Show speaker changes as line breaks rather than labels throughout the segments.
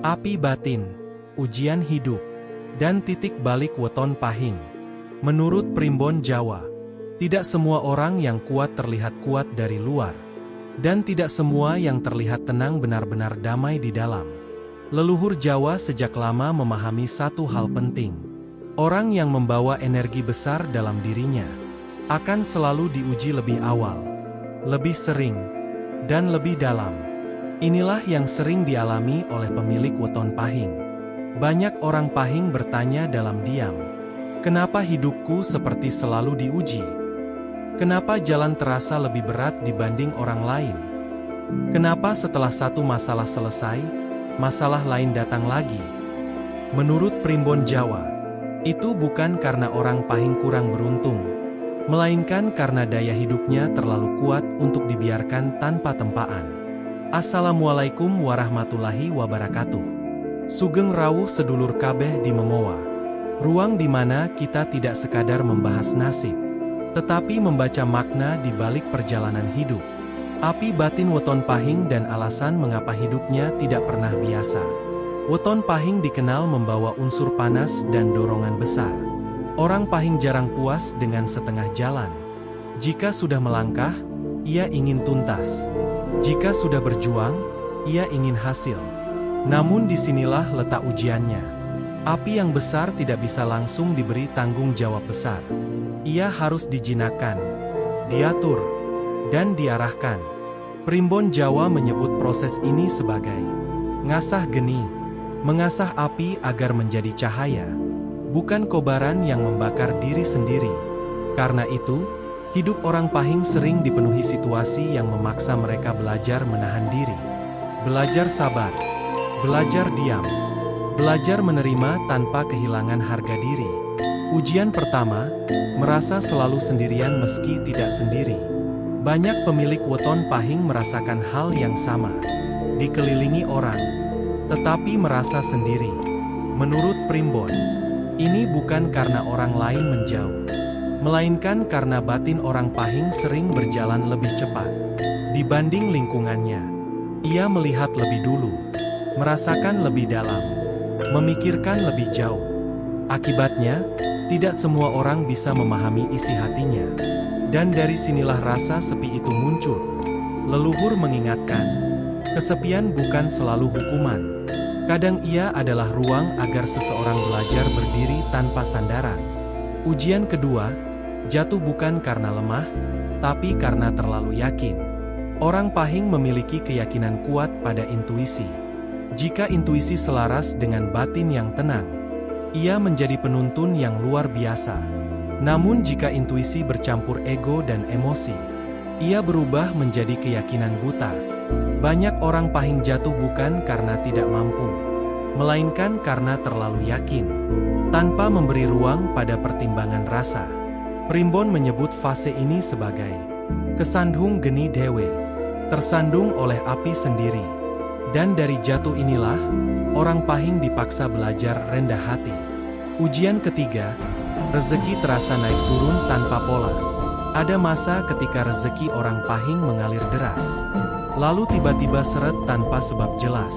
Api batin, ujian hidup, dan titik balik weton pahing. Menurut primbon Jawa, tidak semua orang yang kuat terlihat kuat dari luar, dan tidak semua yang terlihat tenang benar-benar damai di dalam. Leluhur Jawa sejak lama memahami satu hal penting. Orang yang membawa energi besar dalam dirinya akan selalu diuji lebih awal, lebih sering, dan lebih dalam. Inilah yang sering dialami oleh pemilik weton pahing. Banyak orang pahing bertanya dalam diam, "Kenapa hidupku seperti selalu diuji? Kenapa jalan terasa lebih berat dibanding orang lain? Kenapa setelah satu masalah selesai, masalah lain datang lagi?" Menurut primbon Jawa, itu bukan karena orang pahing kurang beruntung, melainkan karena daya hidupnya terlalu kuat untuk dibiarkan tanpa tempaan. Assalamualaikum warahmatullahi wabarakatuh. Sugeng rawuh sedulur kabeh di Memowa. Ruang di mana kita tidak sekadar membahas nasib, tetapi membaca makna di balik perjalanan hidup. Api batin weton pahing dan alasan mengapa hidupnya tidak pernah biasa. Weton pahing dikenal membawa unsur panas dan dorongan besar. Orang pahing jarang puas dengan setengah jalan. Jika sudah melangkah, ia ingin tuntas. Jika sudah berjuang, ia ingin hasil. Namun disinilah letak ujiannya. Api yang besar tidak bisa langsung diberi tanggung jawab besar. Ia harus dijinakkan, diatur, dan diarahkan. Primbon Jawa menyebut proses ini sebagai ngasah geni, mengasah api agar menjadi cahaya, bukan kobaran yang membakar diri sendiri. Karena itu, hidup orang pahing sering dipenuhi situasi yang memaksa mereka belajar menahan diri, belajar sabar, belajar diam, belajar menerima tanpa kehilangan harga diri. Ujian pertama, merasa selalu sendirian meski tidak sendiri. Banyak pemilik weton pahing merasakan hal yang sama, dikelilingi orang, tetapi merasa sendiri. Menurut primbon, ini bukan karena orang lain menjauh, melainkan karena batin orang pahing sering berjalan lebih cepat dibanding lingkungannya. Ia melihat lebih dulu, merasakan lebih dalam, memikirkan lebih jauh. Akibatnya, tidak semua orang bisa memahami isi hatinya. Dan dari sinilah rasa sepi itu muncul. Leluhur mengingatkan, kesepian bukan selalu hukuman. Kadang ia adalah ruang agar seseorang belajar berdiri tanpa sandaran. Ujian kedua, jatuh bukan karena lemah, tapi karena terlalu yakin. Orang pahing memiliki keyakinan kuat pada intuisi. Jika intuisi selaras dengan batin yang tenang, ia menjadi penuntun yang luar biasa. Namun jika intuisi bercampur ego dan emosi, ia berubah menjadi keyakinan buta. Banyak orang pahing jatuh bukan karena tidak mampu, melainkan karena terlalu yakin, tanpa memberi ruang pada pertimbangan rasa. Primbon menyebut fase ini sebagai kesandung geni dewe, tersandung oleh api sendiri. Dan dari jatuh inilah, orang pahing dipaksa belajar rendah hati. Ujian ketiga, rezeki terasa naik turun tanpa pola. Ada masa ketika rezeki orang pahing mengalir deras, lalu tiba-tiba seret tanpa sebab jelas.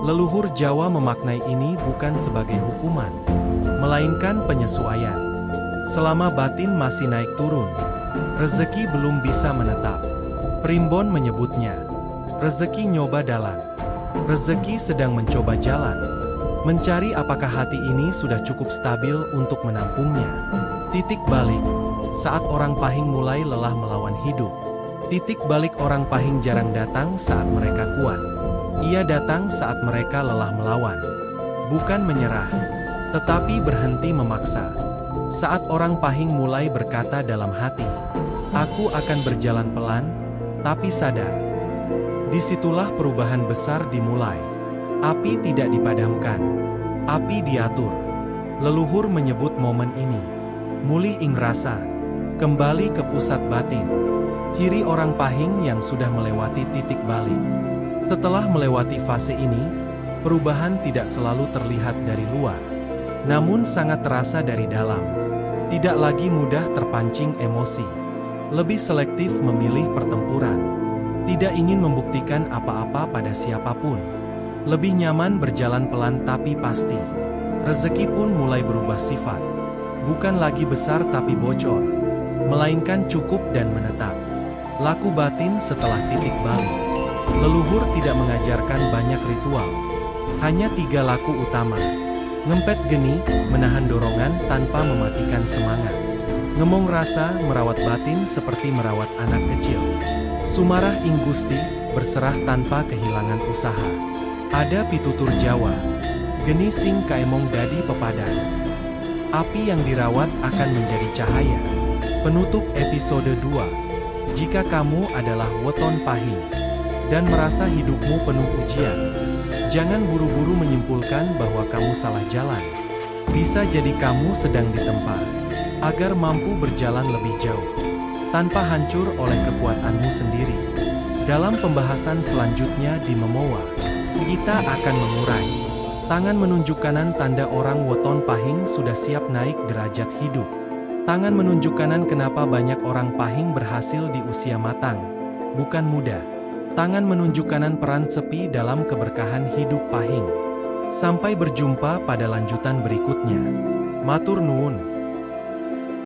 Leluhur Jawa memaknai ini bukan sebagai hukuman, melainkan penyesuaian. Selama batin masih naik turun, rezeki belum bisa menetap. Primbon menyebutnya rezeki nyoba dalan. Rezeki sedang mencoba jalan, mencari apakah hati ini sudah cukup stabil untuk menampungnya. Titik balik, saat orang pahing mulai lelah melawan hidup. Titik balik orang pahing jarang datang saat mereka kuat. Ia datang saat mereka lelah melawan. Bukan menyerah, tetapi berhenti memaksa. Saat orang pahing mulai berkata dalam hati, "Aku akan berjalan pelan, tapi sadar." Disitulah perubahan besar dimulai. Api tidak dipadamkan, api diatur. Leluhur menyebut momen ini mulih ing rasa, kembali ke pusat batin. Ciri orang pahing yang sudah melewati titik balik. Setelah melewati fase ini, perubahan tidak selalu terlihat dari luar, namun sangat terasa dari dalam. Tidak lagi mudah terpancing emosi, lebih selektif memilih pertempuran, tidak ingin membuktikan apa-apa pada siapapun. Lebih nyaman berjalan pelan tapi pasti. Rezeki pun mulai berubah sifat. Bukan lagi besar tapi bocor, melainkan cukup dan menetap. Laku batin setelah titik balik. Leluhur tidak mengajarkan banyak ritual. Hanya 3 laku utama. Ngempet geni, menahan dorongan tanpa mematikan semangat. Ngemong rasa, merawat batin seperti merawat anak kecil. Sumarah ing Gusti, berserah tanpa kehilangan usaha. Ada pitutur Jawa. Geni sing kaemong dadi pepadan. Api yang dirawat akan menjadi cahaya. Penutup episode 2. Jika kamu adalah weton pahing dan merasa hidupmu penuh ujian, jangan buru-buru menyimpulkan bahwa kamu salah jalan. Bisa jadi kamu sedang ditempa agar mampu berjalan lebih jauh tanpa hancur oleh kekuatanmu sendiri. Dalam pembahasan selanjutnya di Memowa, kita akan mengurai tangan menunjuk kanan, tanda orang weton pahing sudah siap naik derajat hidup. Tangan menunjuk kanan, kenapa banyak orang pahing berhasil di usia matang, bukan muda. Tangan menunjuk kanan, peran sepi dalam keberkahan hidup pahing. Sampai berjumpa pada lanjutan berikutnya. Matur nuwun.